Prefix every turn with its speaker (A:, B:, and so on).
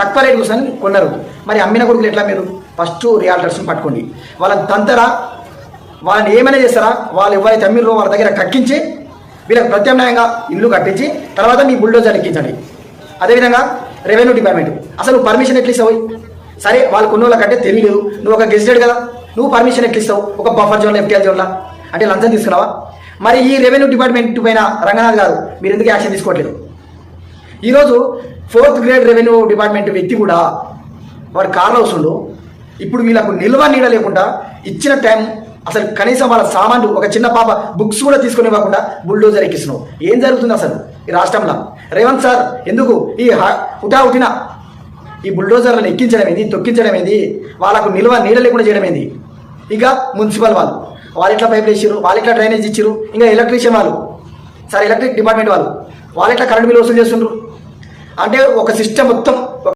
A: తక్కువ రేటు కూర్చొని కొన్నారు. మరి అమ్మిన కొడుకులు ఎట్లా? మీరు ఫస్ట్ రియాల్టర్స్ని పట్టుకోండి, వాళ్ళని తంతరా, వాళ్ళని ఏమైనా చేస్తారా, వాళ్ళు ఎవరైతే అమ్మిరో వాళ్ళ దగ్గర కక్కించి వీళ్ళకి ప్రత్యామ్నాయంగా ఇల్లు కట్టించి తర్వాత మీ బుల్డోజర్ ఎక్కించండి. అదేవిధంగా రెవెన్యూ డిపార్ట్మెంట్ అసలు పర్మిషన్ ఎట్లా ఇస్తావు? సరే వాళ్ళు కొన్ని వాళ్ళకంటే తెలియలేదు, నువ్వు ఒక గెజిటెడ్ కదా, నువ్వు పర్మిషన్ ఎట్లా ఇస్తావు? ఒక బఫర్ జోన్లో ఎఫ్టీఎల్ జోన్లో అంటే లంచం తీసుకున్నావా? మరి ఈ రెవెన్యూ డిపార్ట్మెంట్ పైన రంగనాథ్ గారు మీరు ఎందుకు యాక్షన్ తీసుకోవట్లేదు? ఈరోజు 4th గ్రేడ్ రెవెన్యూ డిపార్ట్మెంట్ వ్యక్తి కూడా వాడు కార్లో వస్తుండు. ఇప్పుడు వీళ్ళకు నిల్వ నీడ లేకుండా ఇచ్చిన టైం అసలు కనీసం వాళ్ళ సామాన్లు ఒక చిన్న పాప బుక్స్ కూడా తీసుకుని ఇవ్వకుండా బుల్డోజర్ ఎక్కిస్తున్నావు. ఏం జరుగుతుంది అసలు ఈ రాష్ట్రంలో? రేవంత్ సార్ ఎందుకు ఈ హుటాహుటిన ఈ బుల్డోజర్లను ఎక్కించడం ఏంది, తొక్కించడం ఏంది, వాళ్ళకు నిల్వ నీడ లేకుండా చేయడం ఏంది? ఇక మున్సిపల్ వాళ్ళు ఎట్లా పైపులు వేసారు, వాళ్ళు ఎట్లా డ్రైనేజ్ ఇచ్చారు, ఇంకా ఎలక్ట్రీషియన్ వాళ్ళు, సార్ ఎలక్ట్రిక్ డిపార్ట్మెంట్ వాళ్ళు ఎట్లా కరెంట్ బిల్ వసూలు చేస్తుండ్రు? అంటే ఒక సిస్టమ్ మొత్తం